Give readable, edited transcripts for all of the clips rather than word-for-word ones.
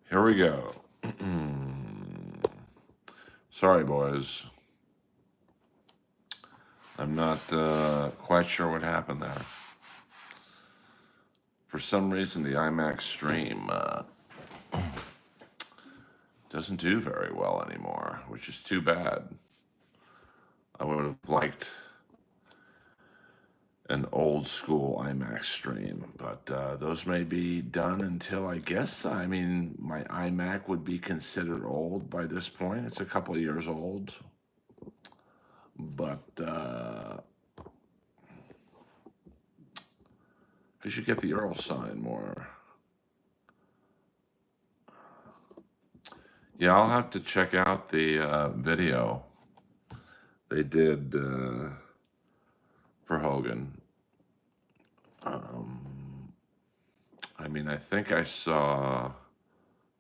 Here we go. Sorry, boys. I'm not quite sure what happened there. For some reason, the IMAX stream doesn't do very well anymore, which is too bad. I would have liked an old school IMAX stream, but those may be done until I mean, my iMac would be considered old by this point. It's a couple of years old, but you should get the Earl sign more. Yeah, I'll have to check out the video they did for Hogan. I mean, I think I saw,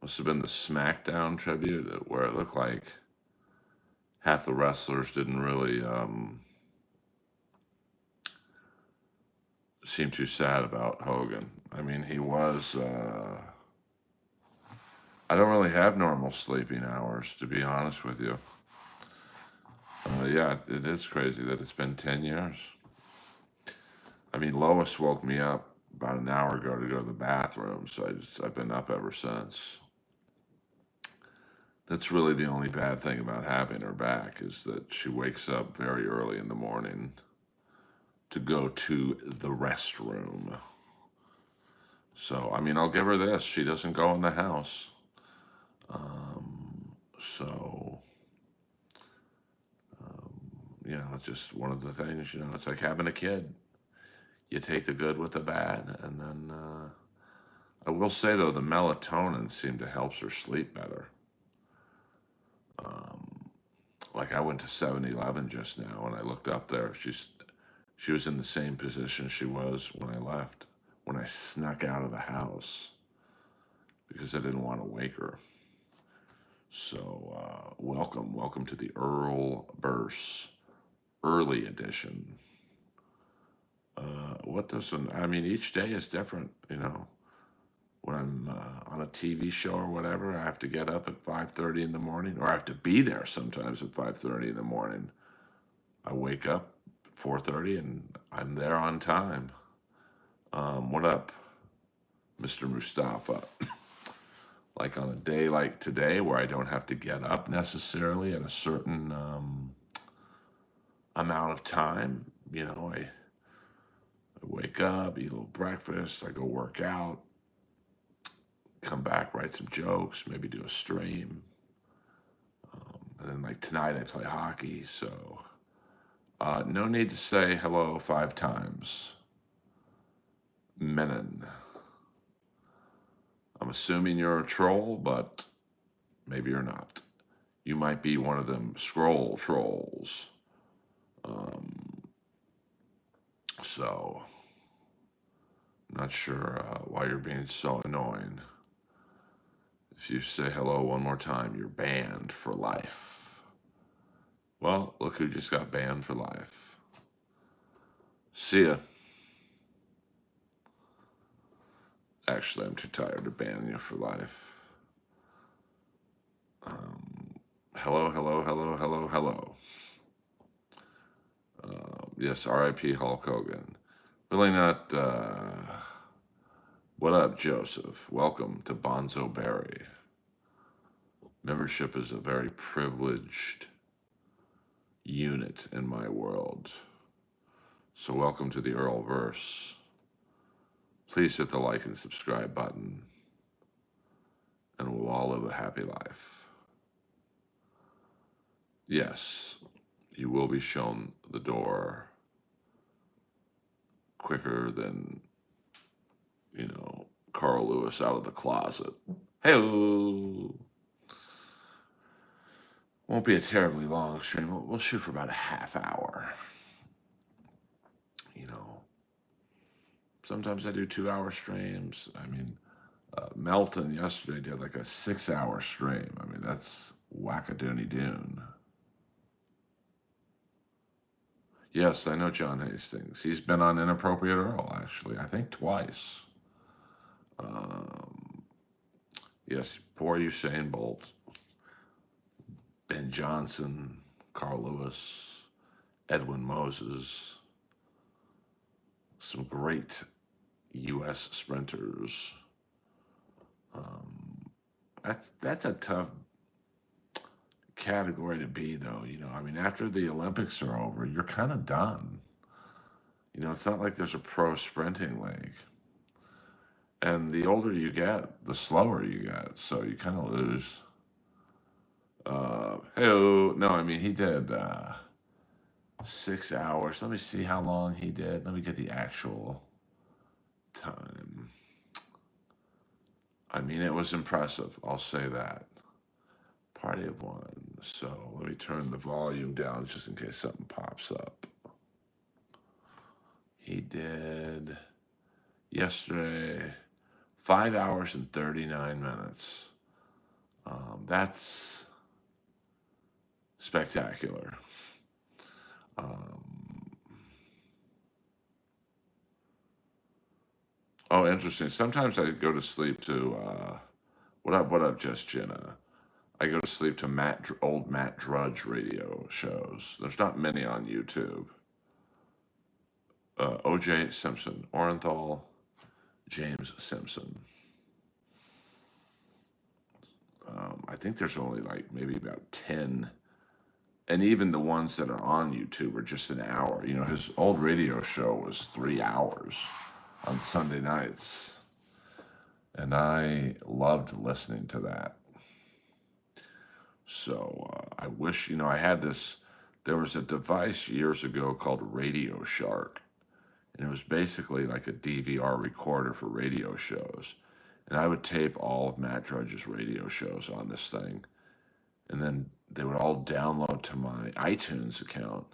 must have been the SmackDown tribute where it looked like half the wrestlers didn't really seem too sad about Hogan. I mean, he was, I don't really have normal sleeping hours, to be honest with you. Yeah, it is crazy that it's been 10 years. I mean, Lois woke me up about an hour ago to go to the bathroom, so I've been up ever since. That's really the only bad thing about having her back is that she wakes up very early in the morning to go to the restroom. So, I mean, I'll give her this. She doesn't go in the house. So, it's just one of the things, it's like having a kid. You take the good with the bad, and then I will say, though, the melatonin seemed to help her sleep better. Like I went to 7-Eleven just now, and I looked up there. She was in the same position she was when I left, when I snuck out of the house because I didn't want to wake her. So welcome to the Earlverse early edition. What does I mean? Each day is different, when I'm on a TV show or whatever, I have to get up at 5:30 in the morning, or I have to be there sometimes at 5:30 in the morning. I wake up at 4:30 and I'm there on time. What up, Mr. Mustafa? Like on a day like today, where I don't have to get up necessarily at a certain amount of time, I wake up, eat a little breakfast, I go work out, come back, write some jokes, maybe do a stream. And then, like tonight, I play hockey. So, no need to say hello 5 times. Menon. I'm assuming you're a troll, but maybe you're not. You might be one of them scroll trolls. So, I'm not sure why you're being so annoying. If you say hello one more time, you're banned for life. Well, look who just got banned for life. See ya. Actually, I'm too tired to ban you for life. Hello, hello, hello, hello, hello. Yes, R.I.P. Hulk Hogan. Really not. What up, Joseph? Welcome to Bonzo Berry. Membership is a very privileged unit in my world. So, welcome to the Earlverse. Please hit the like and subscribe button, and we'll all live a happy life. Yes, you will be shown the door quicker than, Carl Lewis out of the closet. Hey, won't be a terribly long stream. We'll shoot for about a half hour. Sometimes I do 2-hour streams. I mean, Melton yesterday did like a 6-hour stream. I mean, that's wackadoony doon. Yes, I know John Hastings. He's been on Inappropriate Earl, actually, I think twice. Yes, poor Usain Bolt, Ben Johnson, Carl Lewis, Edwin Moses, some great U.S. sprinters. That's a tough category to be, though. I mean, after the Olympics are over, you're kind of done. It's not like there's a pro sprinting league. And the older you get, the slower you get. So you kind of lose. Hey, no, I mean, he did 6 hours. Let me see how long he did. Let me get the actual time. I mean, it was impressive. I'll say that. Party of one. So let me turn the volume down just in case something pops up. He did yesterday 5 hours and 39 minutes. That's spectacular. Um, oh, interesting. Sometimes I go to sleep to what up, Just Jenna? I go to sleep to old Matt Drudge radio shows. There's not many on YouTube. O.J. Simpson, Orenthal, James Simpson. I think there's only like maybe about 10. And even the ones that are on YouTube are just an hour. His old radio show was 3 hours on Sunday nights. And I loved listening to that. So I wish, I had this. There was a device years ago called Radio Shark. And it was basically like a DVR recorder for radio shows. And I would tape all of Matt Drudge's radio shows on this thing. And then they would all download to my iTunes account.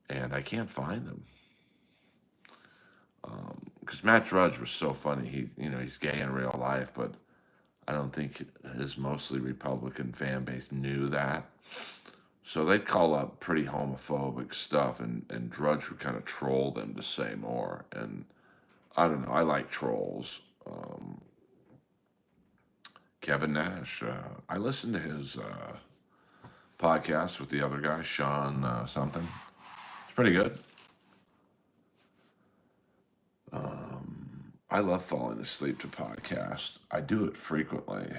And I can't find them. Because Matt Drudge was so funny. He's gay in real life, but I don't think his mostly Republican fan base knew that. So they'd call up pretty homophobic stuff, and Drudge would kind of troll them to say more. And I don't know, I like trolls. Kevin Nash, I listened to his podcast with the other guy, Sean something. It's pretty good. I love falling asleep to podcasts. I do it frequently.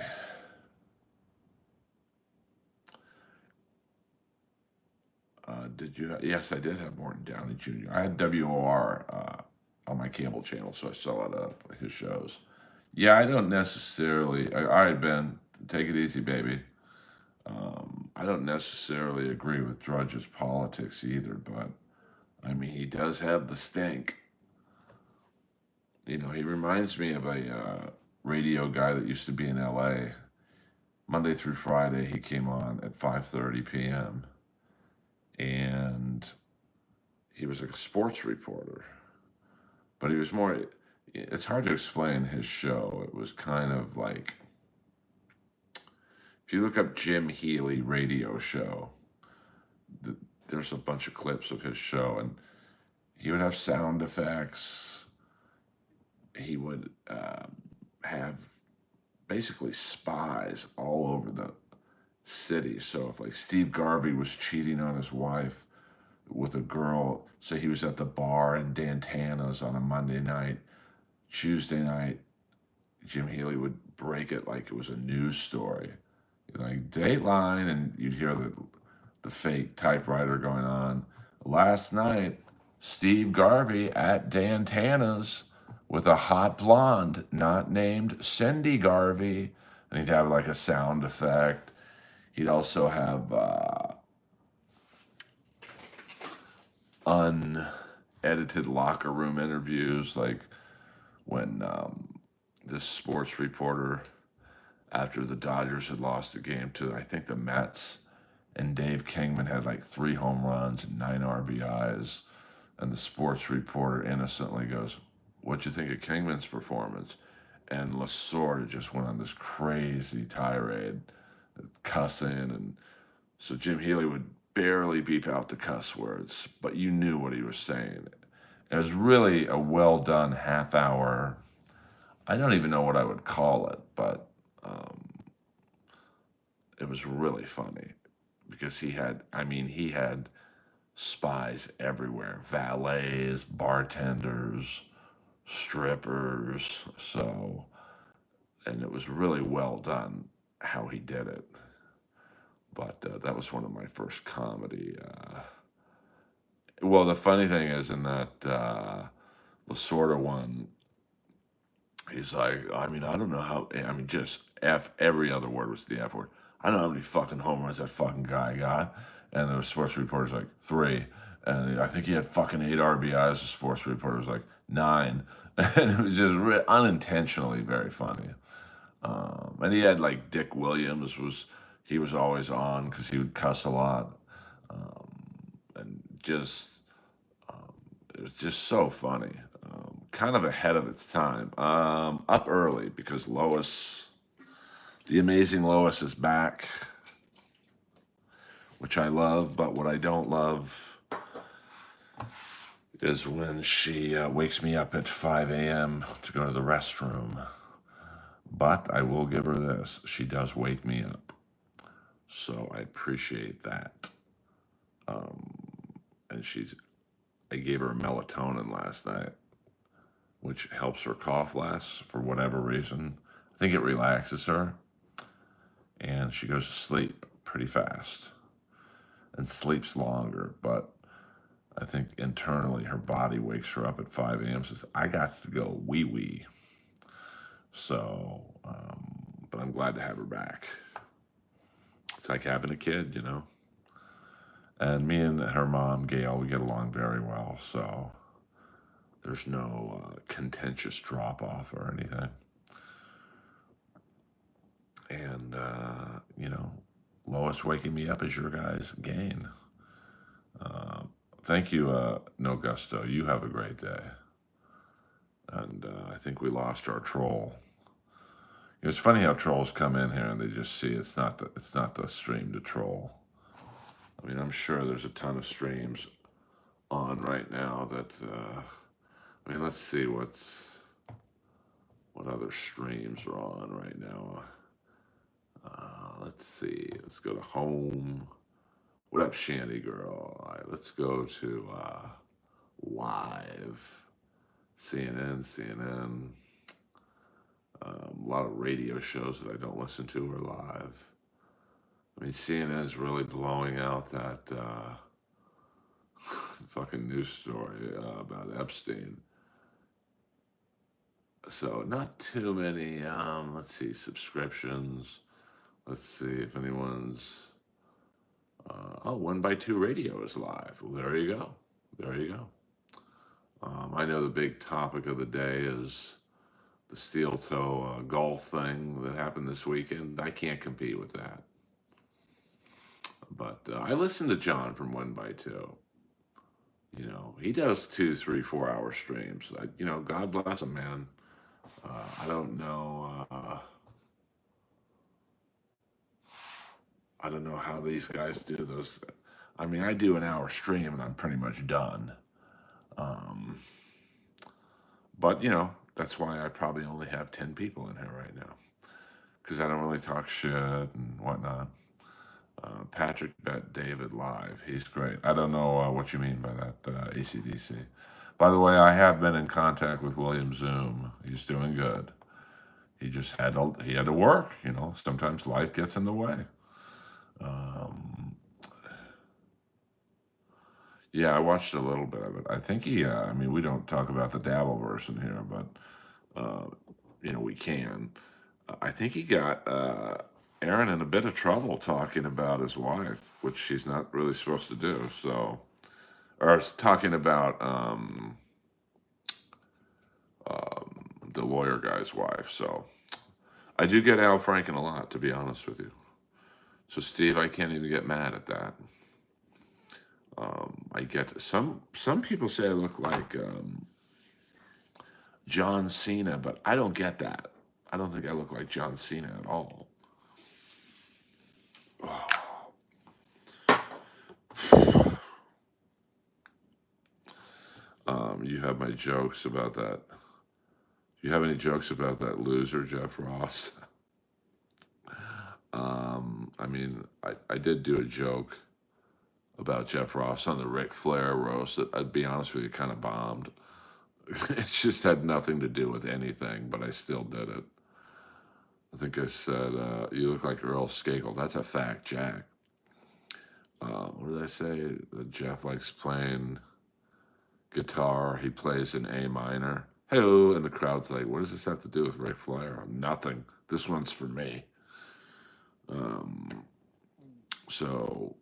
Did you? Yes, I did have Morton Downey Jr. I had WOR on my cable channel, so I saw it up his shows. Yeah, I don't necessarily. All right, Ben, take it easy, baby. I don't necessarily agree with Drudge's politics either, but I mean, he does have the stink. He reminds me of a radio guy that used to be in LA. Monday through Friday, he came on at 5:30 p.m. and he was a sports reporter, but he was more. It's hard to explain his show. It was kind of like if you look up Jim Healy radio show, there's a bunch of clips of his show, and he would have sound effects. He would have basically spies all over the city. So if like Steve Garvey was cheating on his wife with a girl, so he was at the bar in Dantana's on a Monday night, Tuesday night, Jim Healy would break it like it was a news story, like Dateline, and you'd hear the fake typewriter going on. Last night, Steve Garvey at Dantana's with a hot blonde not named Cindy Garvey, and he'd have like a sound effect. He'd also have unedited locker room interviews, like when this sports reporter, after the Dodgers had lost a game to, I think, the Mets, and Dave Kingman had like 3 home runs and 9 RBIs, and the sports reporter innocently goes, "What'd you think of Kingman's performance?" And Lasorda just went on this crazy tirade, cussing, and so Jim Healy would barely beep out the cuss words, but you knew what he was saying. It was really a well done half hour. I don't even know what I would call it, but It was really funny because he had spies everywhere, valets, bartenders, strippers. So, and it was really well done how he did it. But that was one of my first comedy. Well, the funny thing is, in that Lasorda one, he's like, I don't know how. Just F. Every other word was the F word. I don't know how many fucking homers that fucking guy got. And the sports reporter's like, 3. And I think he had fucking 8 RBIs. The sports reporter was like, 9. And it was just unintentionally very funny. And he had like Dick Williams he was always on because he would cuss a lot. And just it was just so funny. Kind of ahead of its time. Up early because the amazing Lois is back, which I love. But what I don't love is when she wakes me up at 5 a.m. to go to the restroom. But I will give her this. She does wake me up. So I appreciate that. And I gave her melatonin last night, which helps her cough less for whatever reason. I think it relaxes her. And she goes to sleep pretty fast and sleeps longer. But I think internally her body wakes her up at 5 a.m. and says, I got to go wee-wee. So, but I'm glad to have her back. It's like having a kid, And me and her mom, Gail, we get along very well. So there's no contentious drop-off or anything. And, Lois waking me up is your guys' gain. Thank you, No Gusto. You have a great day. And I think we lost our troll. It's funny how trolls come in here and they just see it's not the stream to troll. I'm sure there's a ton of streams on right now that. Let's see what other streams are on right now. Let's see. Let's go to home. What up, Shandy Girl? All right, let's go to live. CNN. A lot of radio shows that I don't listen to are live. CNN is really blowing out that fucking news story about Epstein. So not too many, let's see, subscriptions. Let's see if anyone's, 1x2 Radio is live. Well, there you go. I know the big topic of the day is the steel toe golf thing that happened this weekend. I can't compete with that. But I listen to John from 1x2. He does 2, 3, 4 hour streams. God bless him, man. I don't know. I don't know how these guys do those. I do an hour stream and I'm pretty much done. But that's why I probably only have 10 people in here right now, because I don't really talk shit and whatnot. Patrick bet David live. He's great. I don't know what you mean by that, ACDC. By the way, I have been in contact with William Zoom. He's doing good. He just had to work. Sometimes life gets in the way. Yeah, I watched a little bit of it. I think we don't talk about the Dabbleverse in here, but we can. I think he got Aaron in a bit of trouble talking about his wife, which she's not really supposed to do. So, or talking about the lawyer guy's wife. So, I do get Al Franken a lot, to be honest with you. So, Steve, I can't even get mad at that. I get some people say I look like John Cena, but I don't get that. I don't think I look like John Cena at all. You have my jokes about that. Do you have any jokes about that loser, Jeff Ross? I mean, I did do a joke about Jeff Ross on the Ric Flair roast that, I'd be honest with you, kind of bombed. It just had nothing to do with anything, but I still did it. I think I said, you look like Earl Skakel. That's a fact, Jack. What did I say? That Jeff likes playing guitar. He plays in A minor. Hey, and the crowd's like, what does this have to do with Ric Flair? Nothing. This one's for me. Um, so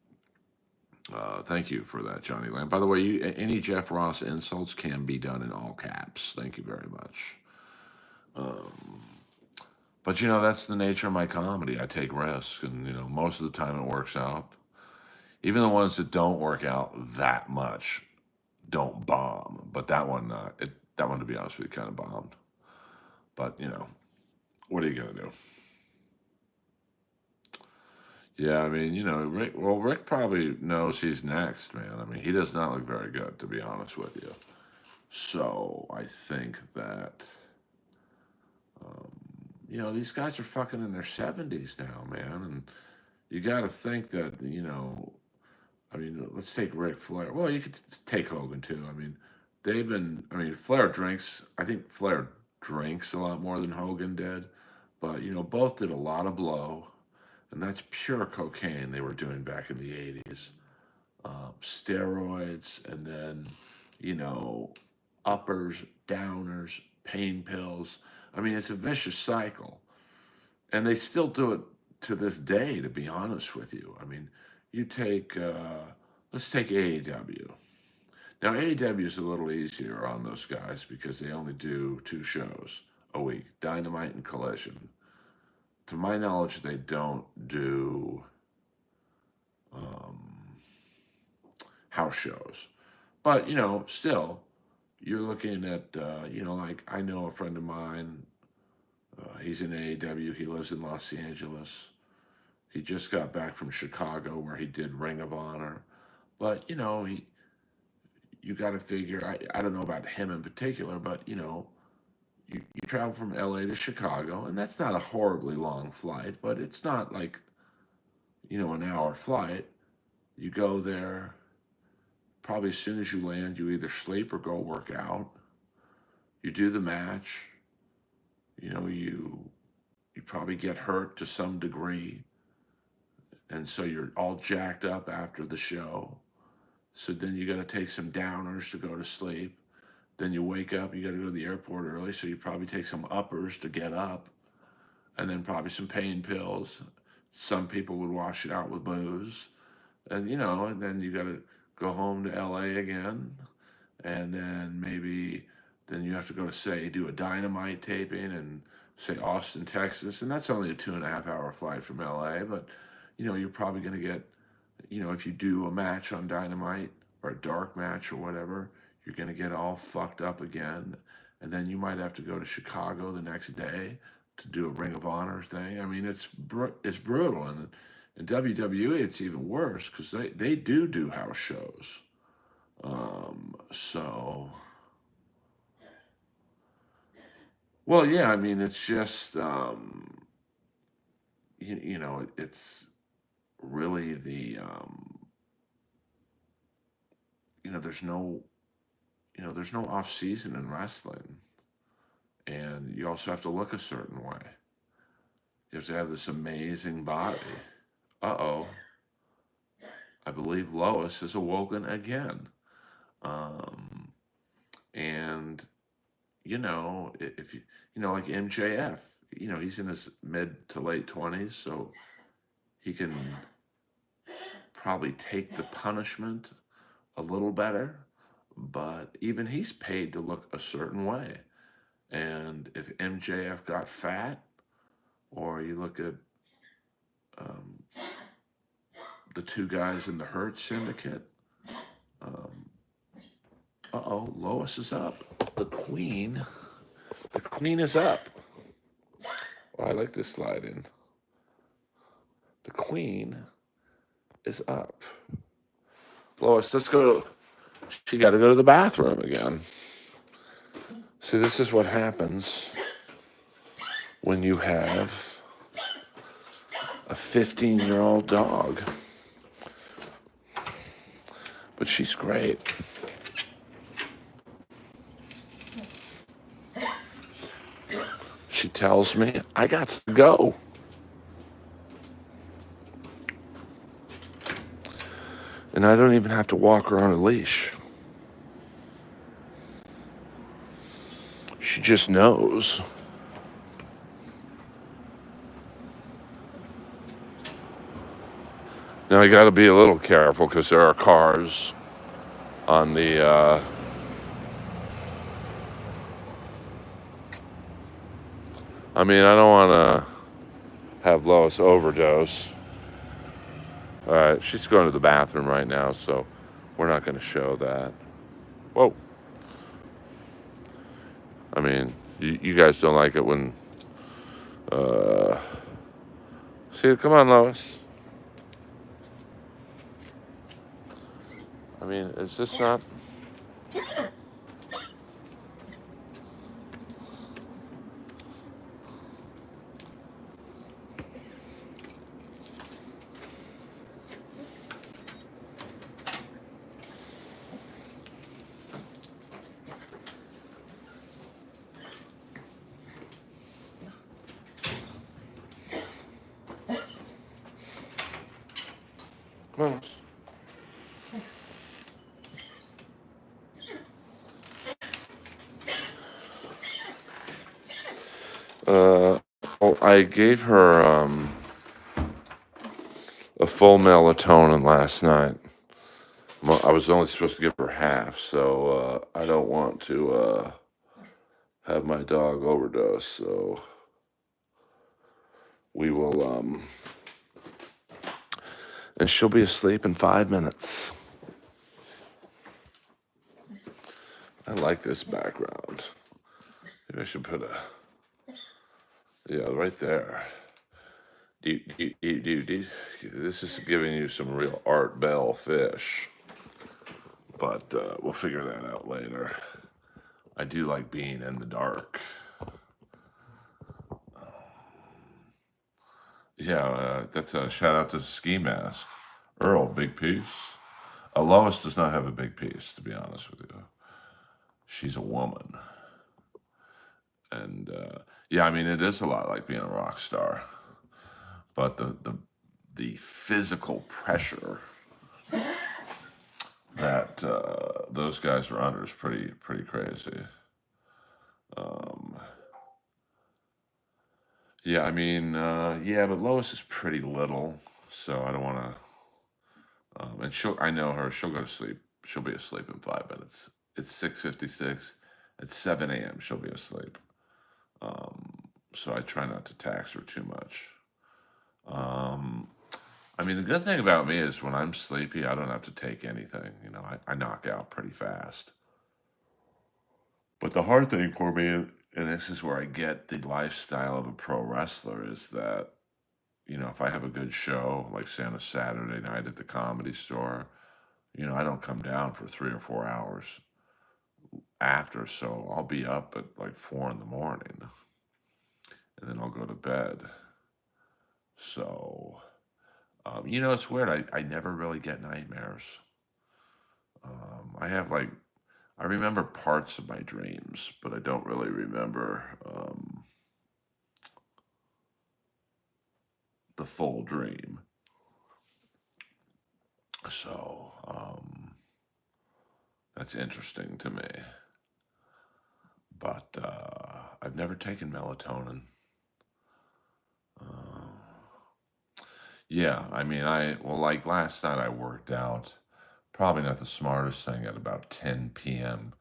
thank you for that, Johnny Lamb. By the way, any Jeff Ross insults can be done in all caps. Thank you very much. But that's the nature of my comedy. I take risks, and most of the time it works out. Even the ones that don't work out that much don't bomb. But that one, to be honest with you, kind of bombed. But what are you gonna do? Yeah, I mean, Rick. Well, Rick probably knows he's next, man. I mean, he does not look very good, to be honest with you. So I think that these guys are fucking in their 70s now, man, and you got to think that I mean, let's take Ric Flair. Well, you could take Hogan too. I mean, they've been. I mean, Flair drinks. I think Flair drinks a lot more than Hogan did, but both did a lot of blow, and that's pure cocaine they were doing back in the '80s. Steroids, and then uppers, downers, pain pills. I mean, it's a vicious cycle, and they still do it to this day. To be honest with you, I mean, you take let's take AEW. Now AEW is a little easier on those guys because they only do 2 shows a week, Dynamite and Collision. To my knowledge, they don't do house shows, but still, you're looking at like I know a friend of mine. He's in AEW. He lives in Los Angeles. He just got back from Chicago where he did Ring of Honor. But, you got to figure, I don't know about him in particular, but, you travel from LA to Chicago, and that's not a horribly long flight, but it's not like, an hour flight. You go there, probably as soon as you land, you either sleep or go work out. You do the match. You probably get hurt to some degree. And so you're all jacked up after the show. So then you got to take some downers to go to sleep. Then you wake up, you got to go to the airport early, so you probably take some uppers to get up, and then probably some pain pills. Some people would wash it out with booze. And, and then you got to go home to LA again. And then then you have to go to, say, do a Dynamite taping in, say, Austin, Texas. And that's only a 2.5-hour flight from LA, but you're probably going to get, if you do a match on Dynamite or a dark match or whatever, you're going to get all fucked up again. And then you might have to go to Chicago the next day to do a Ring of Honor thing. I mean, it's brutal. And in WWE, it's even worse because they do house shows. So, well, yeah, I mean, it's just, it's really there's no off season in wrestling, and you also have to look a certain way. You have to have this amazing body. Uh-oh, I believe Lois has awoken again. um and if like MJF, he's in his mid to late 20s, so he can probably take the punishment a little better, but even he's paid to look a certain way. And if MJF got fat, or you look at um, the 2 guys in the Hurt Syndicate, um, Lois is up. The queen is up. Well, I like this slide in. The queen is up. Lois, let's go. She got to go to the bathroom again. See, this is what happens when you have a 15-year-old dog. But she's great. She tells me I got to go. And I don't even have to walk her on a leash. She just knows. Now I got to be a little careful because there are cars on the. I mean, I don't want to have Lois overdose. All right, she's going to the bathroom right now, so we're not going to show that. Whoa. I mean, you guys don't like it when. See, come on, Lois. I mean, is this not? Come on. Well, I gave her a full melatonin last night. I was only supposed to give her half, so I don't want to have my dog overdose. So we will, and she'll be asleep in 5 minutes. I like this background. Maybe I should put yeah, right there. This is giving you some real Art Bell fish, but we'll figure that out later. I do like being in the dark. Yeah, that's a shout out to Ski Mask. Earl, big piece. Lois does not have a big piece, to be honest with you. She's a woman. And yeah, I mean, it is a lot like being a rock star. But the physical pressure that those guys are under is pretty crazy. Yeah, I mean, yeah, but Lois is pretty little, so I don't want to. And I know her. She'll go to sleep. She'll be asleep in 5 minutes. It's 6:56. At 7 a.m. she'll be asleep. So I try not to tax her too much. I mean, the good thing about me is when I'm sleepy, I don't have to take anything. You know, I knock out pretty fast. But the hard thing for me, and this is where I get the lifestyle of a pro wrestler, is that, you know, if I have a good show, like say on a Saturday night at the Comedy Store, you know, I don't come down for 3 or 4 hours after, so I'll be up at like 4 in the morning, and then I'll go to bed. So, you know, it's weird. I never really get nightmares. I have like, I remember parts of my dreams, but I don't really remember the full dream. So, that's interesting to me. But I've never taken melatonin. Yeah, I mean, well, like last night I worked out. Probably not the smartest thing at about 10 p.m.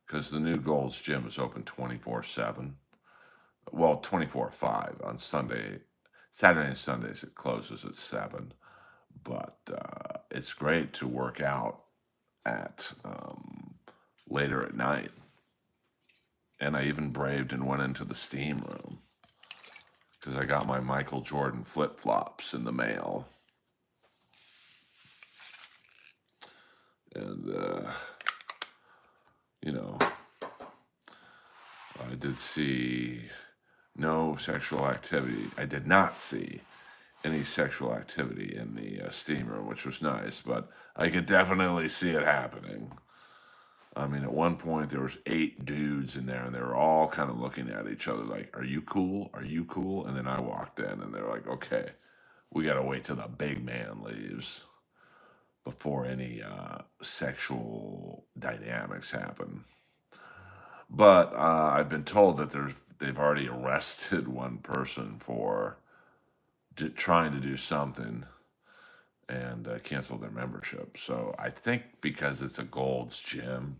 because the new Gold's Gym is open 24/7. Well, 24/5 on Sunday. Saturday and Sundays it closes at 7. But it's great to work out at later at night. And I even braved and went into the steam room because I got my Michael Jordan flip flops in the mail. And, you know, I did see no sexual activity. I did not see any sexual activity in the steam room, which was nice, but I could definitely see it happening. I mean, at one point there was 8 dudes in there, and they were all kind of looking at each other like, "Are you cool? Are you cool?" And then I walked in, and they're like, "Okay, we got to wait till the big man leaves before any sexual dynamics happen." But I've been told that they've already arrested one person for trying to do something and canceled their membership. So I think because it's a Gold's Gym,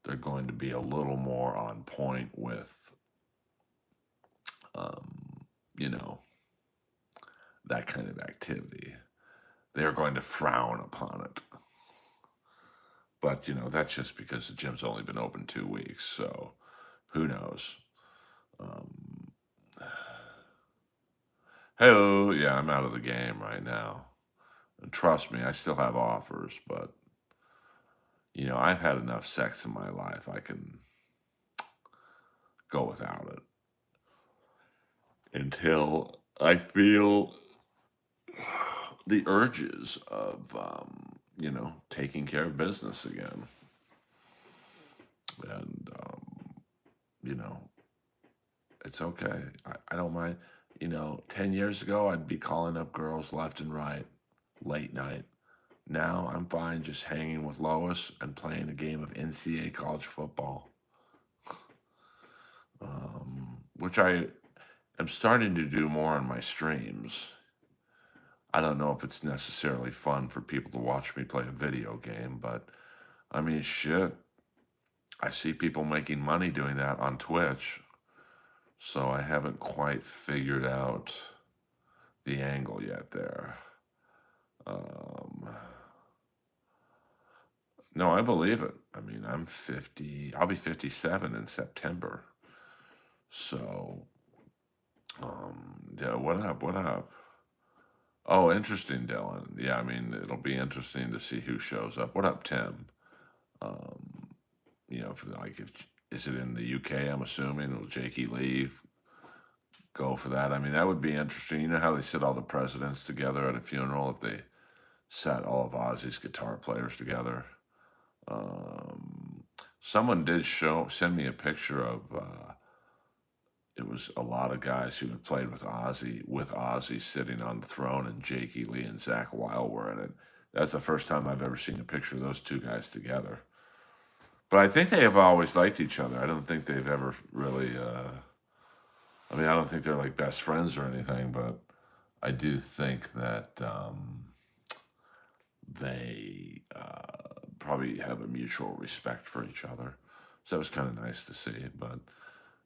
they're going to be a little more on point with, um, you know, that kind of activity. They're going to frown upon it. But, that's just because the gym's only been open 2 weeks. So who knows? Um, hey, yeah, I'm out of the game right now. And trust me, I still have offers, but, I've had enough sex in my life. I can go without it until I feel the urges of, taking care of business again. And, you know, it's okay. I don't mind. 10 years ago, I'd be calling up girls left and right, late night. Now I'm fine just hanging with Lois and playing a game of NCAA college football, which I am starting to do more on my streams. I don't know if it's necessarily fun for people to watch me play a video game, but I mean, shit. I see people making money doing that on Twitch, so I haven't quite figured out the angle yet there. Um, no, I believe it. I mean, I'm 50, I'll be 57 in September. So, yeah, what up? What up? Oh, interesting, Dylan. Yeah, I mean, it'll be interesting to see who shows up. What up, Tim? Um, if is it in the UK? I'm assuming will Jakey leave? Go for that. I mean, that would be interesting. You know how they sit all the presidents together at a funeral? If they sat all of Ozzy's guitar players together. Um, Someone did send me a picture of. It was a lot of guys who had played with Ozzy sitting on the throne, and Jakey Lee and Zach Wilde were in it. That's the first time I've ever seen a picture of those two guys together. But I think they have always liked each other. I don't think they've ever really. I mean, I don't think they're like best friends or anything, but I do think that they probably have a mutual respect for each other. So it was kind of nice to see. But,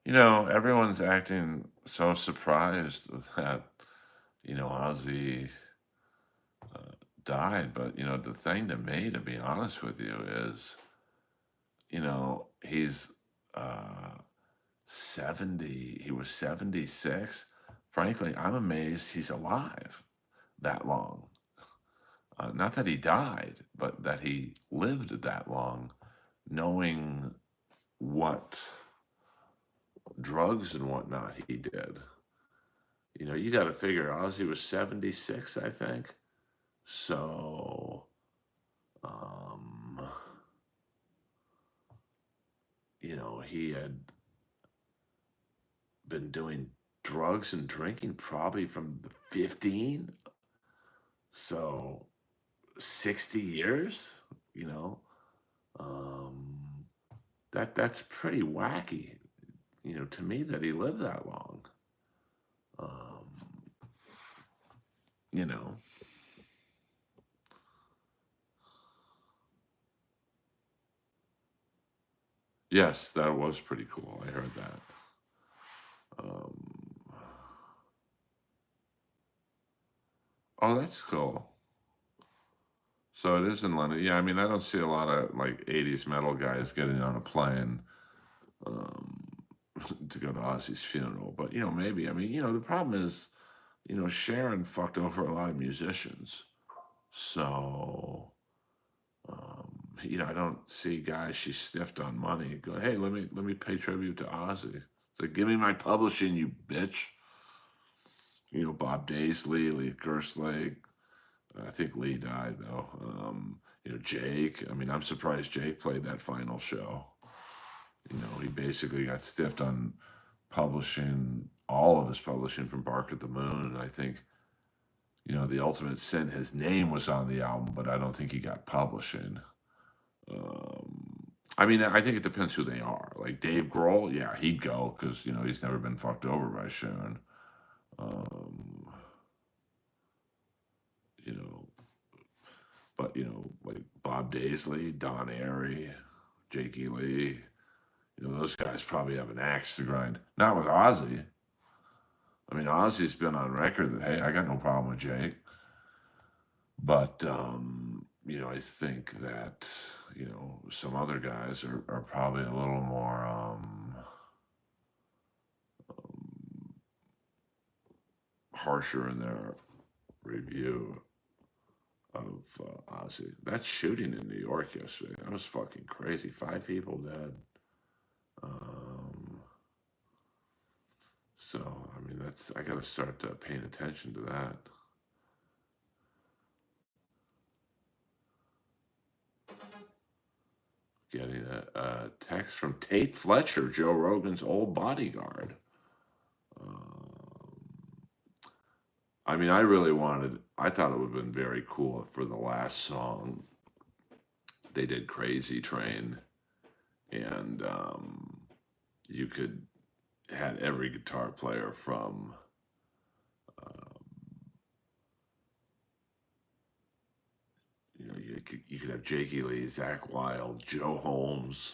everyone's acting so surprised that, Ozzy died. But, the thing to me, to be honest with you, is, he's 70, he was 76. Frankly, I'm amazed he's alive that long. Not that he died, but that he lived that long, knowing what drugs and whatnot he did. You got to figure Ozzy was 76, I think. So, um, he had been doing drugs and drinking probably from the 15. So, 60 years, you know, um, that's pretty wacky, to me that he lived that long. Um, you know, yes, that was pretty cool. I heard that. Um, oh, that's cool. So it is in London. Yeah, I mean, I don't see a lot of like 80s metal guys getting on a plane um, to go to Ozzy's funeral. But, maybe. I mean, the problem is, Sharon fucked over a lot of musicians. So, I don't see guys she stiffed on money going, hey, let me pay tribute to Ozzy. It's like, give me my publishing, you bitch. Bob Daisley, Lee Kerslake. I think Lee died though. Jake. I mean, I'm surprised Jake played that final show. He basically got stiffed on publishing all of his publishing from Bark at the Moon, and I think the Ultimate Sin. His name was on the album, but I don't think he got publishing. I mean, I think it depends who they are. Like Dave Grohl, yeah, he'd go because he's never been fucked over by Sharon. Um, you know, but like Bob Daisley, Don Airy, Jakey Lee, those guys probably have an axe to grind. Not with Ozzy. I mean, Ozzy's been on record that hey, I got no problem with Jake, but I think that some other guys are probably a little more harsher in their review of Ozzy. That shooting in New York yesterday, that was fucking crazy. 5 people dead. So I mean, I got to start paying attention to that. Getting a text from Tate Fletcher, Joe Rogan's old bodyguard. I mean, I thought it would have been very cool if for the last song they did Crazy Train and you could had every guitar player from you could have Jakey Lee, Zach Wilde, Joe Holmes,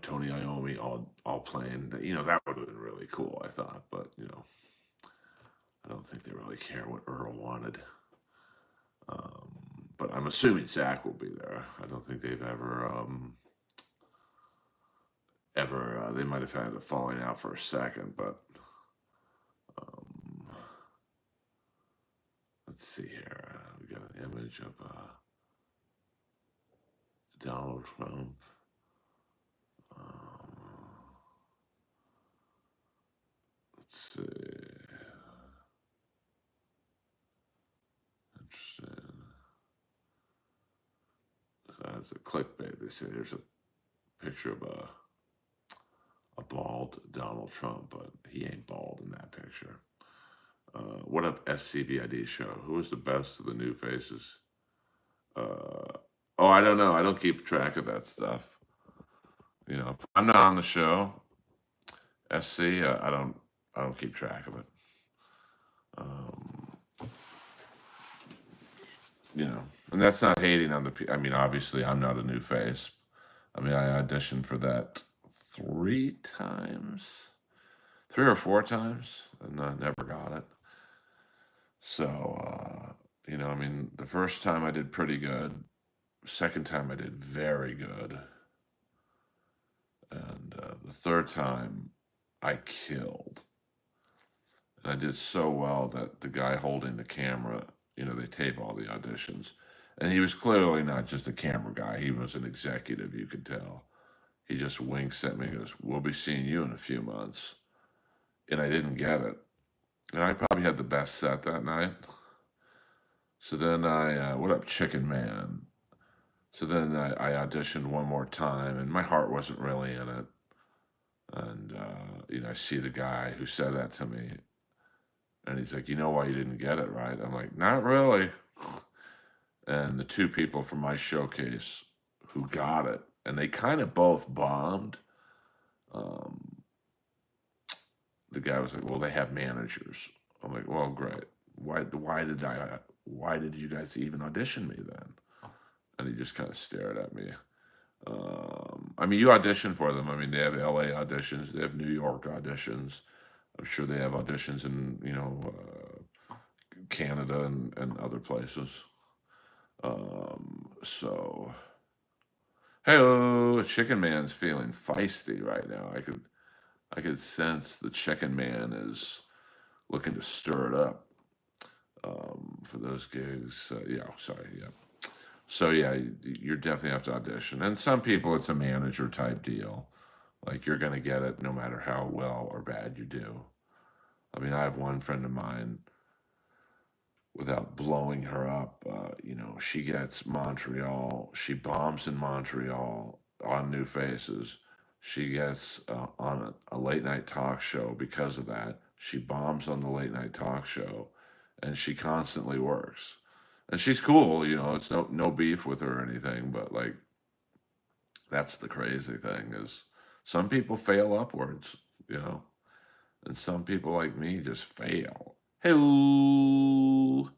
Tony Iommi all playing. That would have been really cool, I thought, but I don't think they really care what Earl wanted. But I'm assuming Zach will be there. I don't think they've ever they might have had a falling out for a second, but let's see here. We got an image of Donald Trump. Let's see. Interesting. That's a clickbait. They say there's a picture of a bald Donald Trump, but he ain't bald in that picture. What up, SCVID show? Who is the best of the new faces? I don't know. I don't keep track of that stuff. If I'm not on the show, SC, I don't keep track of it. And that's not hating on I mean, obviously, I'm not a new face. I mean, I auditioned for that 3 times, 3 or 4 times, and I never got it. So, I mean, the first time I did pretty good. Second time I did very good. And the third time I killed. And I did so well that the guy holding the camera, they tape all the auditions. And he was clearly not just a camera guy. He was an executive, you could tell. He just winks at me and goes, we'll be seeing you in a few months. And I didn't get it. And I probably had the best set that night. So then what up, Chicken Man? So then I auditioned one more time, and my heart wasn't really in it. And, I see the guy who said that to me. And he's like, you know why you didn't get it, right? I'm like, not really. And the 2 people from my showcase who got it, and they kind of both bombed. The guy was like, well, they have managers. I'm like, well, great. Why did you guys even audition me then? And he just kind of stared at me. I mean, you audition for them. I mean, they have LA auditions. They have New York auditions. I'm sure they have auditions in, Canada and other places. So, hey, Chicken Man's feeling feisty right now. I could sense the Chicken Man is looking to stir it up for those gigs. Yeah. So yeah, you're definitely have to audition. And some people, it's a manager type deal. Like you're gonna get it no matter how well or bad you do. I mean, I have one friend of mine, without blowing her up, she gets Montreal. She bombs in Montreal on New Faces. She gets on a late night talk show because of that. She bombs on the late night talk show, and she constantly works. And she's cool, It's no beef with her or anything, but like that's the crazy thing is some people fail upwards, you know, and some people like me just fail. Hello.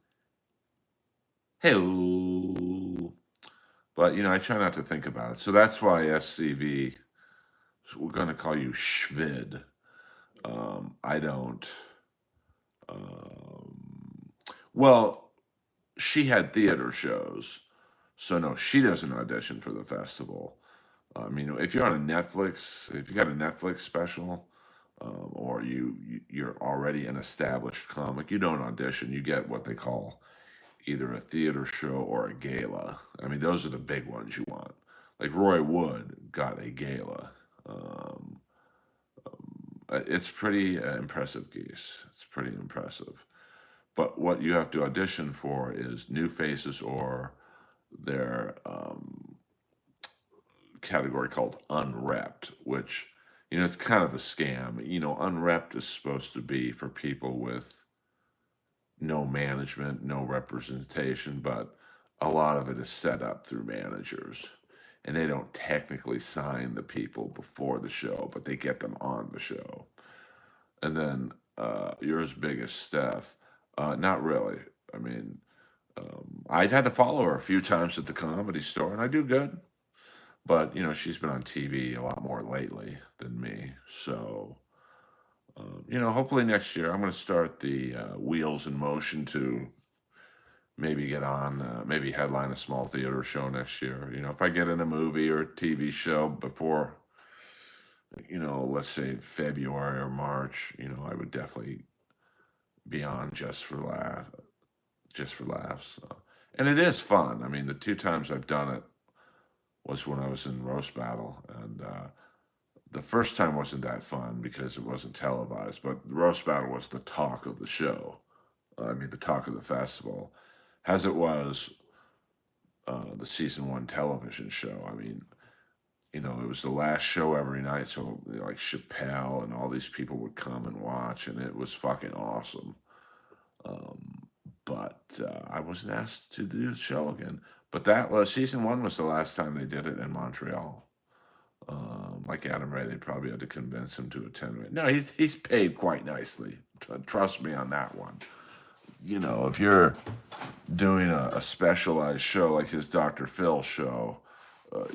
Hello. But I try not to think about it. So that's why SCV. So we're gonna call you Schvid. I don't. Um, well, she had theater shows, so no, she doesn't audition for the festival. If you're on a Netflix, if you got a Netflix special, or you're already an established comic, you don't audition. You get what they call either a theater show or a gala. I mean, those are the big ones you want. Like Roy Wood got a gala. Um, it's pretty impressive, Geese. It's pretty impressive. But what you have to audition for is new faces or their category called unrepped, which it's kind of a scam. Unrepped is supposed to be for people with no management, no representation, but a lot of it is set up through managers. And they don't technically sign the people before the show, but they get them on the show. And then you're as big as Steph. Not really. I mean, I've had to follow her a few times at the Comedy Store, and I do good. But she's been on TV a lot more lately than me. So hopefully next year I'm going to start the wheels in motion to maybe get on, maybe headline a small theater show next year. If I get in a movie or a TV show before, let's say February or March, I would definitely be on just for laughs. And it is fun. I mean, the two times I've done it was when I was in Roast Battle, and the first time wasn't that fun because it wasn't televised, but Roast Battle was the talk of the show. The talk of the festival, as it was the season one television show. It was the last show every night, so like Chappelle and all these people would come and watch, and it was fucking awesome. But I wasn't asked to do the show again. But that was season one was the last time they did it in Montreal. Like Adam Ray, they probably had to convince him to attend. No, he's paid quite nicely. Trust me on that one. If you're doing a specialized show like his Dr. Phil show,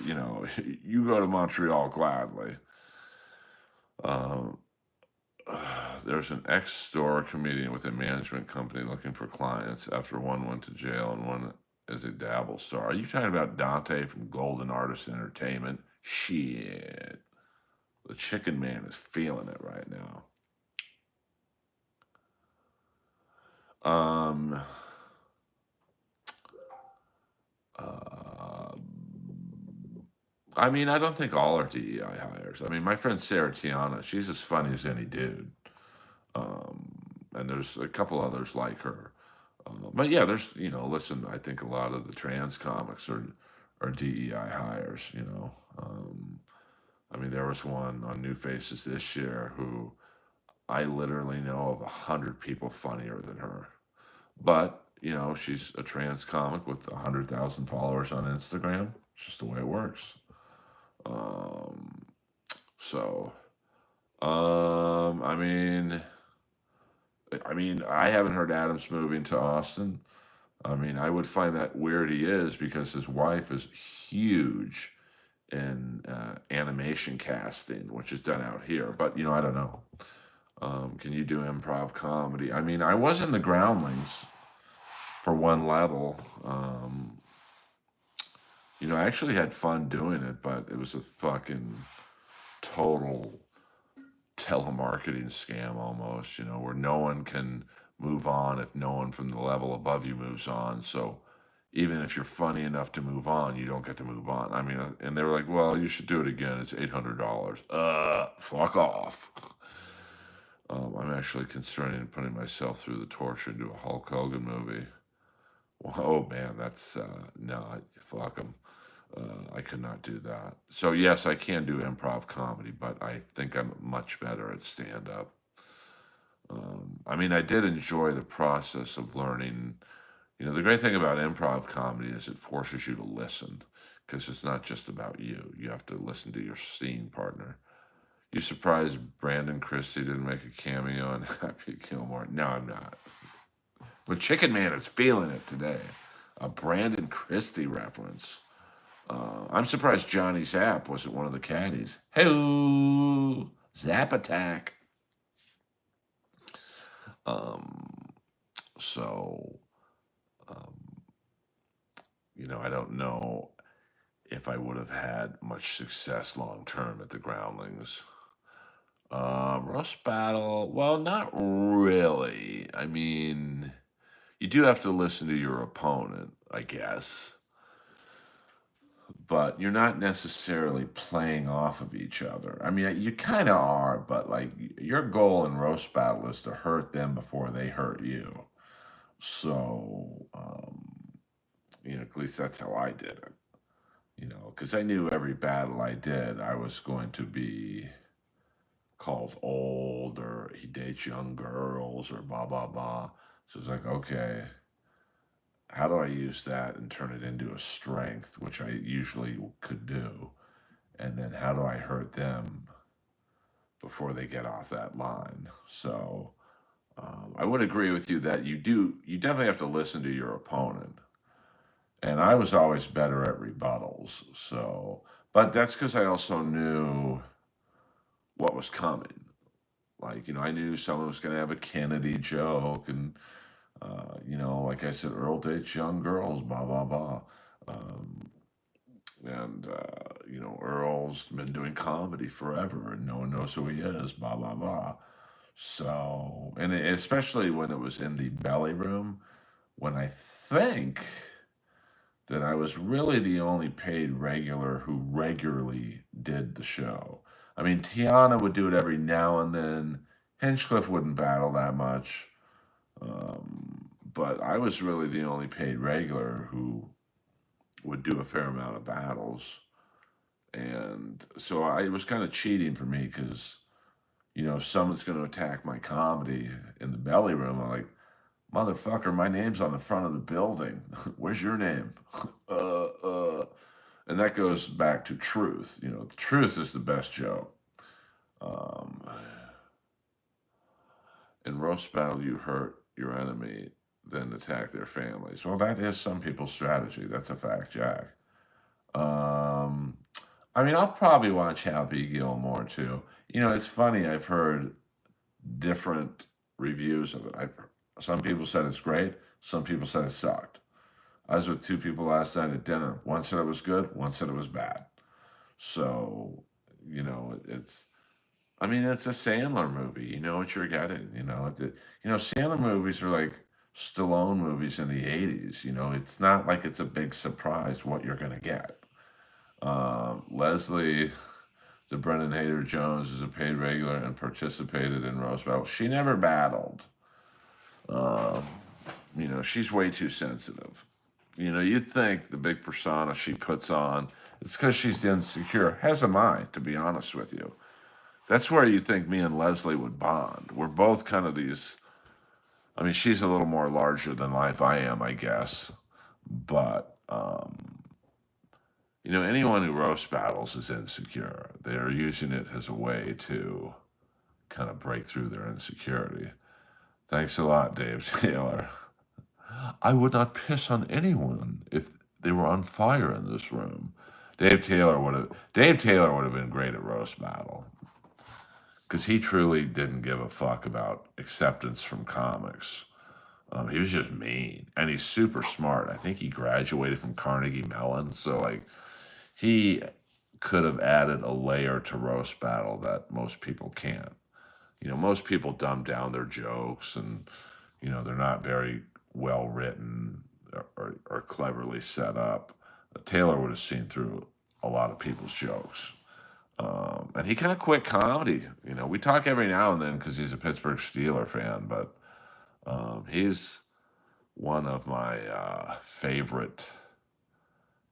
you go to Montreal gladly. There's an ex-store comedian with a management company looking for clients after one went to jail and one is a dabble star. Are you talking about Dante from Golden Artist Entertainment? Shit. The Chicken Man is feeling it right now. I don't think all are DEI hires. My friend Sarah Tiana, she's as funny as any dude. And there's a couple others like her. But yeah, there's, listen, I think a lot of the trans comics are DEI hires. There was one on New Faces this year who I literally know of 100 people funnier than her. But, she's a trans comic with 100,000 followers on Instagram. It's just the way it works. So, I haven't heard Adam's moving to Austin. I would find that weird he is because his wife is huge in animation casting, which is done out here. But, I don't know. Can you do improv comedy? I was in the Groundlings for one level. I actually had fun doing it, but it was a fucking total telemarketing scam almost, where no one can move on if no one from the level above you moves on. So even if you're funny enough to move on, you don't get to move on. And they were like, well, you should do it again. It's $800. Fuck off. I'm actually considering putting myself through the torture and do a Hulk Hogan movie. Well, oh man, that's no, fuck him. I could not do that. So yes, I can do improv comedy, but I think I'm much better at stand up. I mean, I did enjoy the process of learning. You know, the great thing about improv comedy is it forces you to listen because it's not just about you. You have to listen to your scene partner. You surprised Brandon Christie didn't make a cameo on Happy Gilmore? No, I'm not. But Chicken Man is feeling it today. A Brandon Christie reference. I'm surprised Johnny Zapp wasn't one of the caddies. Hey, Zap Attack. Um, so, um, I don't know if I would have had much success long term at the Groundlings. Roast battle. Well, not really. I mean, you do have to listen to your opponent, I guess, but you're not necessarily playing off of each other. I mean, you kind of are, but like your goal in roast battle is to hurt them before they hurt you. So, at least that's how I did it. Because I knew every battle I did, I was going to be called old or he dates young girls or blah, blah, blah. So it's like, okay, how do I use that and turn it into a strength, which I usually could do? And then how do I hurt them before they get off that line? So I would agree with you that you definitely have to listen to your opponent. And I was always better at rebuttals. So, but that's because I also knew what was coming. Like, I knew someone was going to have a Kennedy joke. And, like I said, Earl dates young girls, blah, blah, blah. Um, Earl's been doing comedy forever and no one knows who he is, blah, blah, blah. So, and especially when it was in the belly room, when I think that I was really the only paid regular who regularly did the show. I mean, Tiana would do it every now and then. Hinchcliffe wouldn't battle that much. But I was really the only paid regular who would do a fair amount of battles. And so it was kind of cheating for me because, if someone's going to attack my comedy in the belly room, I'm like, motherfucker, my name's on the front of the building. Where's your name? And that goes back to truth. The truth is the best joke. Um, in roast battle, you hurt your enemy, then attack their families. Well, that is some people's strategy. That's a fact, Jack. Um, I mean, I'll probably watch Happy Gilmore too. It's funny. I've heard different reviews of it. Some people said it's great. Some people said it sucked. I was with two people last night at dinner. One said it was good. One said it was bad. So, it's. I mean, it's a Sandler movie. You know what you're getting. Sandler movies are like Stallone movies in the '80s. It's not like it's a big surprise what you're gonna get. Leslie, the Brendan Hader Jones, is a paid regular and participated in roast battle. She never battled. Um, she's way too sensitive. You'd think the big persona she puts on, it's because she's insecure. As am I, to be honest with you. That's where you think me and Leslie would bond. We're both kind of these. I mean, she's a little more larger than life. I am, I guess. But, anyone who roast battles is insecure. They are using it as a way to kind of break through their insecurity. Thanks a lot, Dave Taylor. I would not piss on anyone if they were on fire in this room. Dave Taylor would have been great at roast battle because he truly didn't give a fuck about acceptance from comics. He was just mean, and he's super smart. I think he graduated from Carnegie Mellon, so like he could have added a layer to roast battle that most people can't. Most people dumb down their jokes, and they're not very well written or cleverly set up. Taylor would have seen through a lot of people's jokes. And he kind of quit comedy. We talk every now and then because he's a Pittsburgh Steeler fan, but he's one of my favorite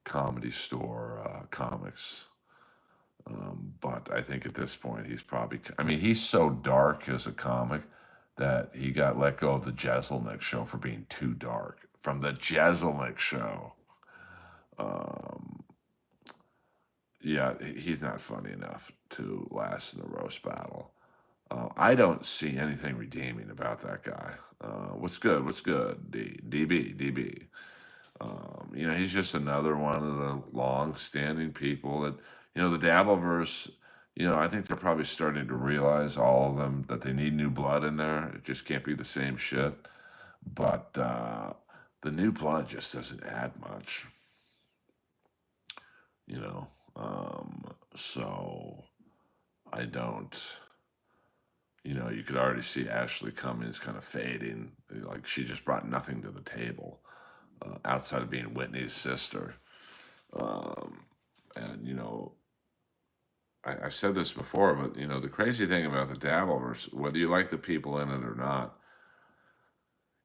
comedy store comics. But I think at this point he's probably, I mean, he's so dark as a comic that he got let go of the Jeselnik show for being too dark. From the Jeselnik show. Um, yeah, he's not funny enough to last in a roast battle. I don't see anything redeeming about that guy. What's good? What's good? DB. He's just another one of the long-standing people that, the Dabbleverse. I think they're probably starting to realize, all of them, that they need new blood in there. It just can't be the same shit. But the new blood just doesn't add much, you know. So I don't. You could already see Ashley Cummings kind of fading. Like, she just brought nothing to the table outside of being Whitney's sister. Um, and, I've said this before, but, the crazy thing about the Dabbleverse, whether you like the people in it or not,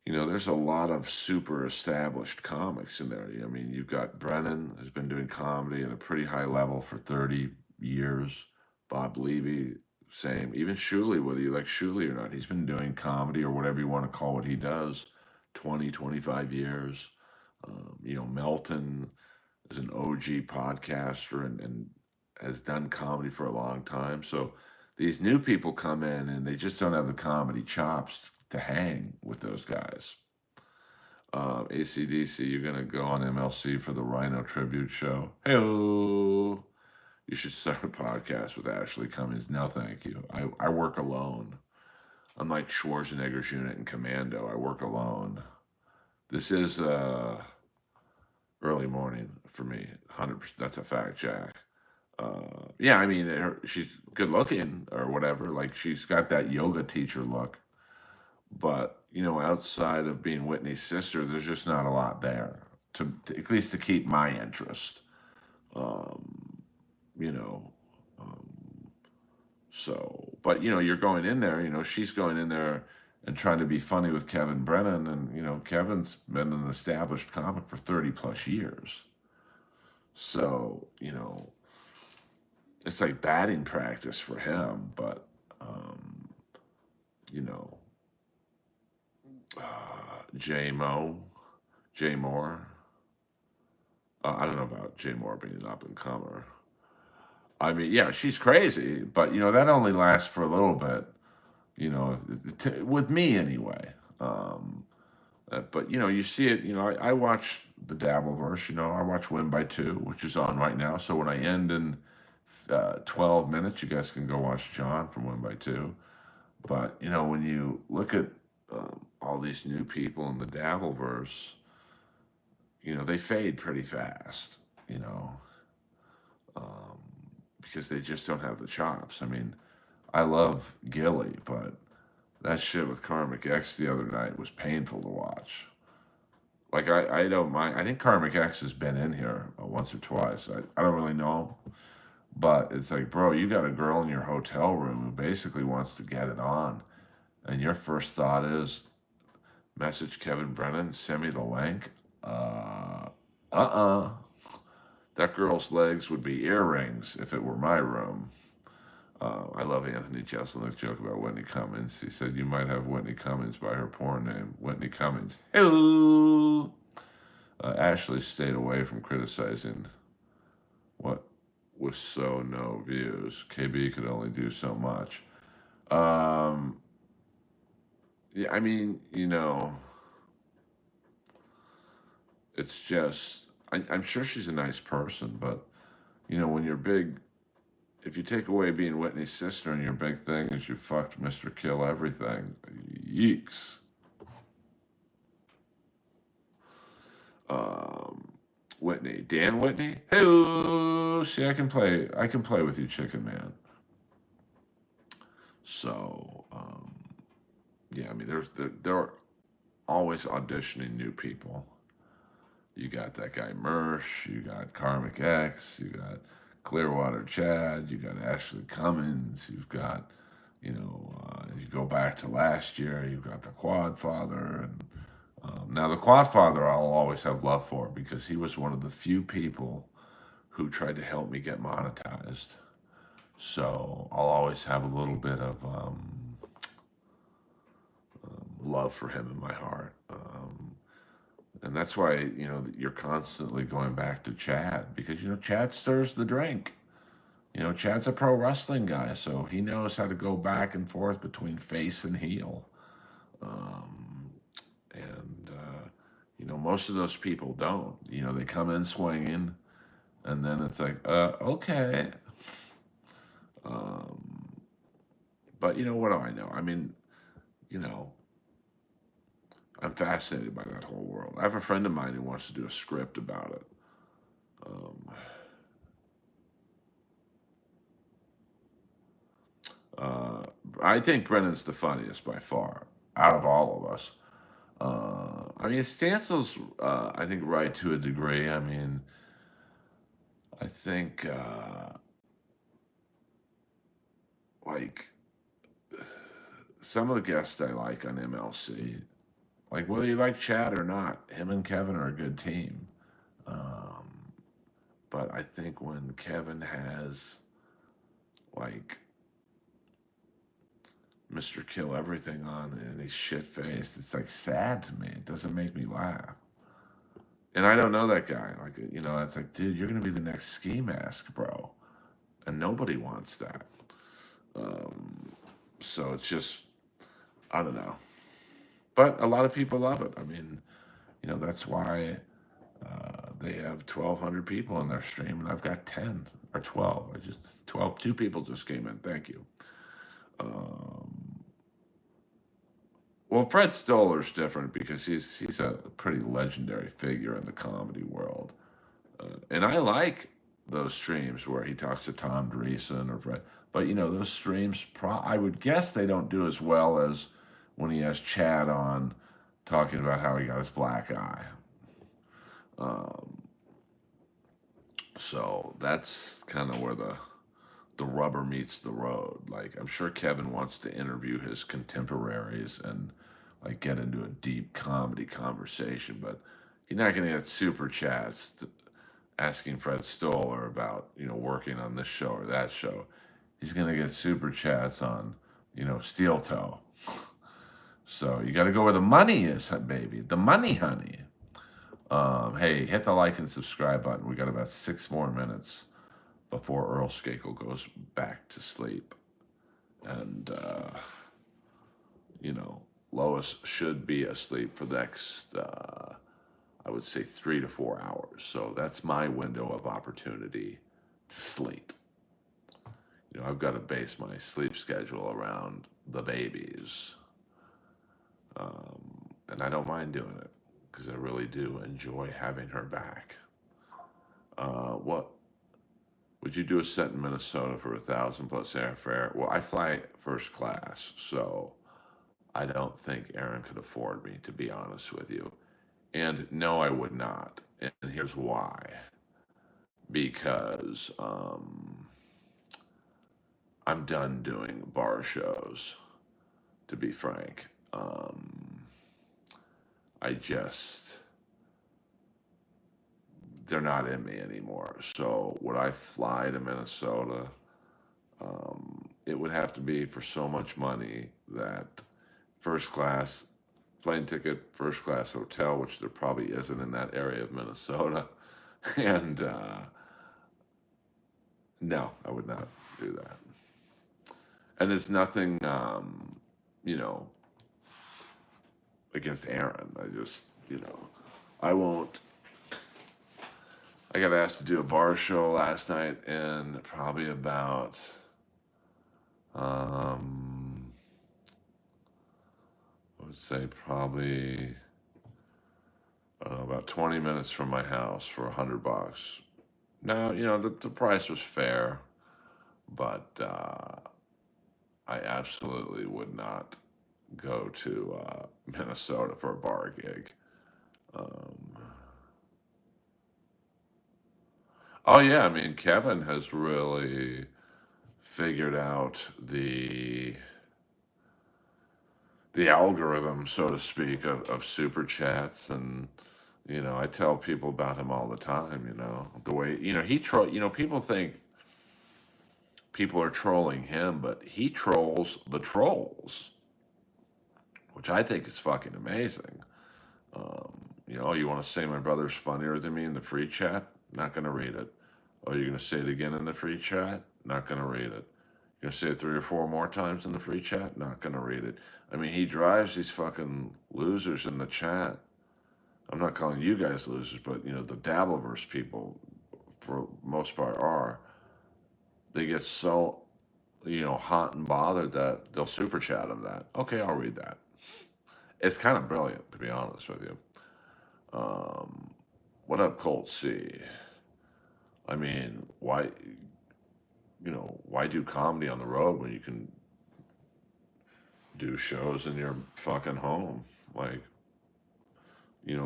there's a lot of super established comics in there. I mean, you've got Brennan, who's been doing comedy at a pretty high level for 30 years. Bob Levy, same. Even Shuley, whether you like Shuley or not, he's been doing comedy, or whatever you want to call what he does, 20, 25 years. Melton is an OG podcaster and has done comedy for a long time. So these new people come in and they just don't have the comedy chops to hang with those guys. ACDC, you're going to go on MLC for the Rhino Tribute Show. Hey, you should start a podcast with Ashley Cummings. No, thank you. I work alone. Unlike Schwarzenegger's unit in Commando, I work alone. This is early morning for me. 100%. That's a fact, Jack. Yeah, I mean, she's good looking or whatever. Like, she's got that yoga teacher look. But, outside of being Whitney's sister, there's just not a lot there at least to keep my interest. Um, you know, um, but you're going in there. She's going in there and trying to be funny with Kevin Brennan, and Kevin's been an established comic for 30 plus years. So it's like batting practice for him. But you know, J Moore. I don't know about Jay Moore being an up and comer. I mean, yeah, she's crazy, but that only lasts for a little bit. With me anyway. But you see it. I watch the Dabbleverse. I watch Win by Two, which is on right now. So when I end in 12 minutes, you guys can go watch John from Win by Two. But when you look at all these new people in the Dabbleverse, they fade pretty fast. Um, because they just don't have the chops. I mean, I love Gilly, but that shit with Karmic X the other night was painful to watch. Like, I don't mind. I think Karmic X has been in here once or twice. I don't really know him. But it's like, bro, you got a girl in your hotel room who basically wants to get it on. And your first thought is, message Kevin Brennan, send me the link. That girl's legs would be earrings if it were my room. I love Anthony Jeselnik's joke about Whitney Cummings. He said, you might have Whitney Cummings by her porn name, Whitney Cummings. Hello! Ashley stayed away from criticizing what was so no views. KB could only do so much. Yeah, I mean, it's just, I'm sure she's a nice person, but, when you're big, if you take away being Whitney's sister and your big thing is you fucked Mr. Kill Everything, yeeks. Whitney, Dan Whitney, hey, see, I can play with you, Chicken Man. So, yeah, I mean, there are always auditioning new people. You got that guy Mersh, you got Karmic X, you got Clearwater Chad, you got Ashley Cummins, you've got, you go back to last year, you've got the Quad Father. And now, the Quad Father, I'll always have love for because he was one of the few people who tried to help me get monetized. So I'll always have a little bit of love for him in my heart. And that's why, you're constantly going back to Chad because, Chad stirs the drink. Chad's a pro wrestling guy, so he knows how to go back and forth between face and heel. Um, and most of those people don't. They come in swinging, and then it's like, okay. Um, but what do I know? I mean, you know, I'm fascinated by that whole world. I have a friend of mine who wants to do a script about it. Um, uh, I think Brennan's the funniest by far out of all of us. I mean, Stansel's, I think, right to a degree. I mean, I think, like, some of the guests I like on MLC, like, whether you like Chad or not, him and Kevin are a good team. Um, but I think when Kevin has, like, Mr. Kill Everything on and he's shit faced, it's like sad to me. It doesn't make me laugh. And I don't know that guy. Like, it's like, dude, you're going to be the next ski mask, bro. And nobody wants that. Um, so it's just, I don't know. But a lot of people love it. I mean, that's why they have 1,200 people in their stream, and I've got 10 or 12. 12, two people just came in. Thank you. Um, well, Fred Stoller's different because he's a pretty legendary figure in the comedy world. And I like those streams where he talks to Tom Dreesen or Fred. But, those streams, I would guess they don't do as well as when he has Chad on talking about how he got his black eye. Um, so that's kind of where the rubber meets the road. Like, I'm sure Kevin wants to interview his contemporaries and like get into a deep comedy conversation, but he's not going to get super chats asking Fred Stoller about working on this show or that show. He's going to get super chats on Steel Toe. So you got to go where the money is, baby. The money, honey. Hey, hit the like and subscribe button. We got about 6 more minutes before Earl Skakel goes back to sleep. And, Lois should be asleep for the next, I would say, 3 to 4 hours. So that's my window of opportunity to sleep. I've got to base my sleep schedule around the babies. And I don't mind doing it because I really do enjoy having her back. What would you do a set in Minnesota for 1,000 plus airfare? Well, I fly first class, so I don't think Aaron could afford me, to be honest with you. And no, I would not. And here's why. Because I'm done doing bar shows, to be frank. I just, they're not in me anymore. So would I fly to Minnesota? It would have to be for so much money that first class plane ticket, first class hotel, which there probably isn't in that area of Minnesota. And no, I would not do that. And it's nothing, you know, against Aaron. I just, I won't. I got asked to do a bar show last night, and probably about, I would say probably, I don't know, about 20 minutes from my house for $100. Now, the price was fair, but I absolutely would not go to Minnesota for a bar gig. Um, Oh yeah, I mean Kevin has really figured out the algorithm, so to speak, of super chats. And I tell people about him all the time. The way he troll. People think people are trolling him, but he trolls the trolls, which I think is fucking amazing. You want to say my brother's funnier than me in the free chat? Not gonna read it. Oh, you're gonna say it again in the free chat? Not gonna read it. You're gonna say it 3 or 4 more times in the free chat? Not gonna read it. I mean, he drives these fucking losers in the chat. I'm not calling you guys losers, but the Dabbleverse people, for most part, are. They get so hot and bothered that they'll super chat him that. Okay, I'll read that. It's kind of brilliant, to be honest with you. Um, what up, Colt C? I mean, why do comedy on the road when you can do shows in your fucking home? Like,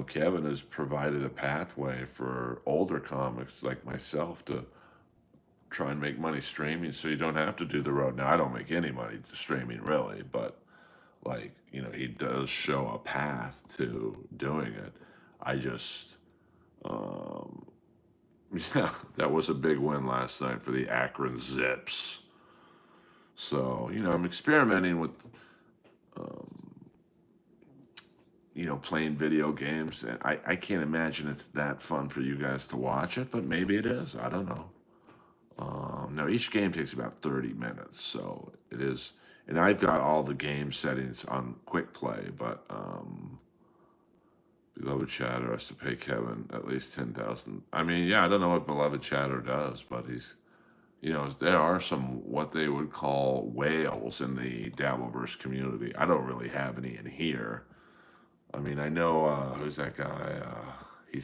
Kevin has provided a pathway for older comics like myself to try and make money streaming so you don't have to do the road. Now, I don't make any money streaming really, but like, he does show a path to doing it. I just, um, yeah, that was a big win last night for the Akron Zips. So, I'm experimenting with, um, playing video games. And I can't imagine it's that fun for you guys to watch it, but maybe it is. I don't know. Now, each game takes about 30 minutes, so it is. And I've got all the game settings on quick play, but Beloved Chatter has to pay Kevin at least 10,000. I mean, yeah, I don't know what Beloved Chatter does, but there are some what they would call whales in the Dabbleverse community. I don't really have any in here. I mean, I know who's that guy?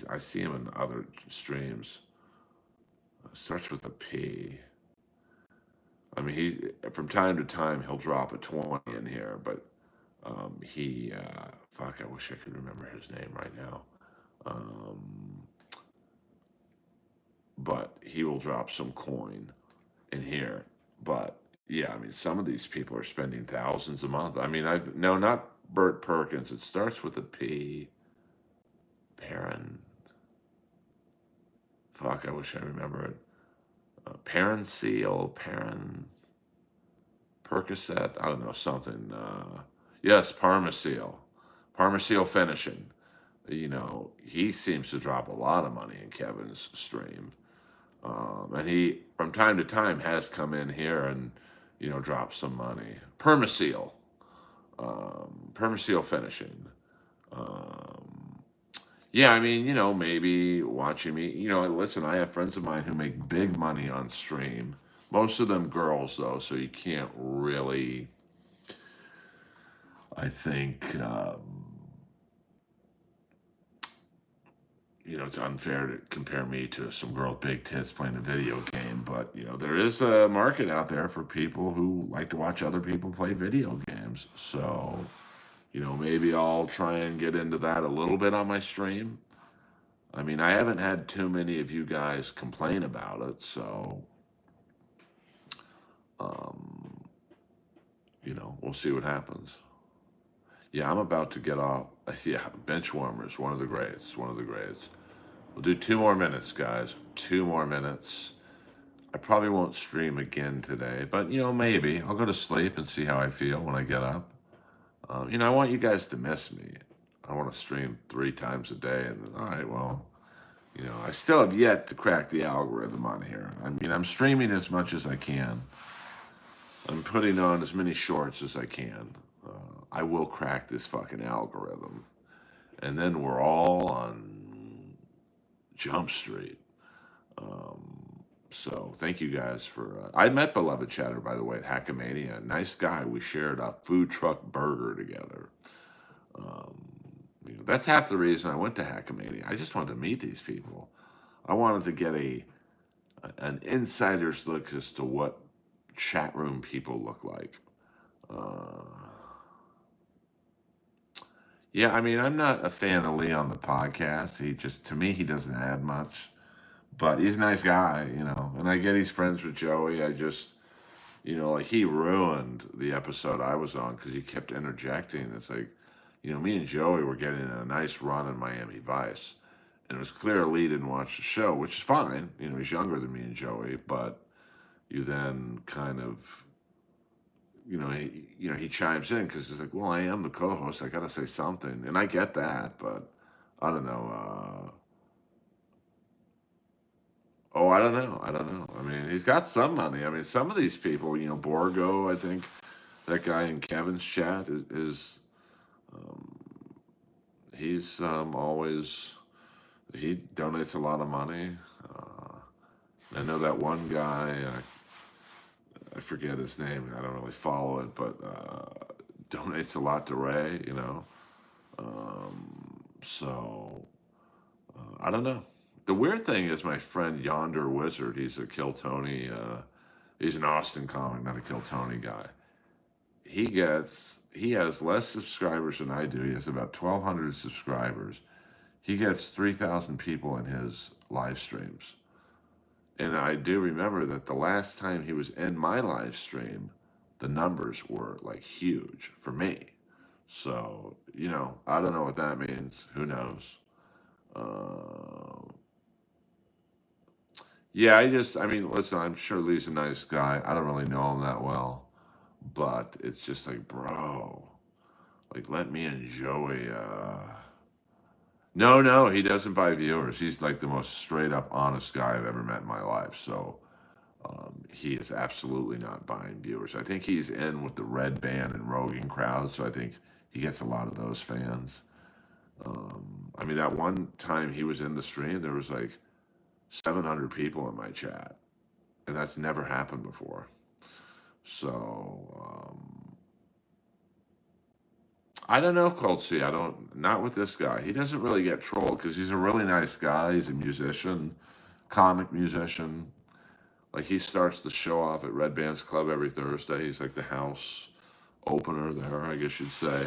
I see him in other streams. Starts with a P. I mean, he from time to time he'll drop a 20 in here, but fuck, I wish I could remember his name right now. Um, but he will drop some coin in here. But yeah, I mean, some of these people are spending thousands a month. I mean, no, not Bert Perkins. It starts with a P. Perrin. Fuck, I wish I remember it. Perrin Seal, Perrin Percocet. I don't know something. Yes, Parmasil. Parmasil finishing. He seems to drop a lot of money in Kevin's stream. And he, from time to time, has come in here and, dropped some money. Permaseal. Permaseal finishing. Um, yeah, I mean, maybe watching me. Listen, I have friends of mine who make big money on stream. Most of them girls, though, so you can't really, I think, it's unfair to compare me to some girl with big tits playing a video game, but there is a market out there for people who like to watch other people play video games. So, maybe I'll try and get into that a little bit on my stream. I mean, I haven't had too many of you guys complain about it, so um, we'll see what happens. Yeah, I'm about to get off. Yeah, bench warmers, one of the greats, one of the greats. We'll do 2 more minutes, guys. 2 more minutes. I probably won't stream again today, but maybe I'll go to sleep and see how I feel when I get up. I want you guys to miss me. I want to stream 3 times a day, and all right, well, I still have yet to crack the algorithm on here. I mean, I'm streaming as much as I can. I'm putting on as many shorts as I can. I will crack this fucking algorithm, and then we're all on Jump Street. So thank you guys for. I met Beloved Chatter, by the way, at Hackamania. Nice guy. We shared a food truck burger together. Um, that's half the reason I went to Hackamania. I just wanted to meet these people. I wanted to get an insider's look as to what chat room people look like. Uh, yeah, I mean, I'm not a fan of Lee on the podcast. To me, he doesn't add much. But he's a nice guy, and I get he's friends with Joey. I just, like he ruined the episode I was on because he kept interjecting. It's like, me and Joey were getting a nice run in Miami Vice. And it was clear Lee didn't watch the show, which is fine. He's younger than me and Joey, but you then kind of, he chimes in because he's like, well, I am the co-host. I got to say something. And I get that, but I don't know. Oh, I don't know. I don't know. I mean, he's got some money. I mean, some of these people, Borgo, I think that guy in Kevin's chat is um, he's always he donates a lot of money. Uh, I know that one guy. I forget his name. I don't really follow it, but donates a lot to Ray. So I don't know. The weird thing is my friend Yonder Wizard. He's a Kill Tony. He's an Austin comic, not a Kill Tony guy. He has less subscribers than I do. He has about 1,200 subscribers. He gets 3,000 people in his live streams. And I do remember that the last time he was in my live stream, the numbers were like huge for me. So, I don't know what that means. Who knows? Uh, yeah, I mean, listen, I'm sure Lee's a nice guy. I don't really know him that well. But it's just like, bro, like, let me and Joey. No, no, he doesn't buy viewers. He's like the most straight up honest guy I've ever met in my life. So he is absolutely not buying viewers. I think he's in with the Red Band and Rogan crowd. So I think he gets a lot of those fans. I mean, that one time he was in the stream, there was like 700 people in my chat. And that's never happened before. So I don't know, Cold C. Not with this guy. He doesn't really get trolled because he's a really nice guy. He's a musician, comic musician. Like he starts the show off at Red Bands Club every Thursday. He's like the house opener there, I guess you'd say.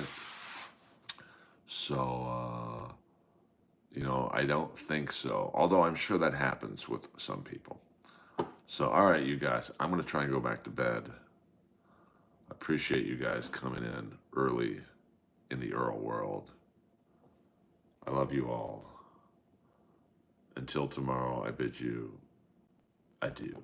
So, I don't think so. Although I'm sure that happens with some people. So, all right, you guys, I'm going to try and go back to bed. I appreciate you guys coming in early in the Earl world. I love you all. Until tomorrow, I bid you adieu.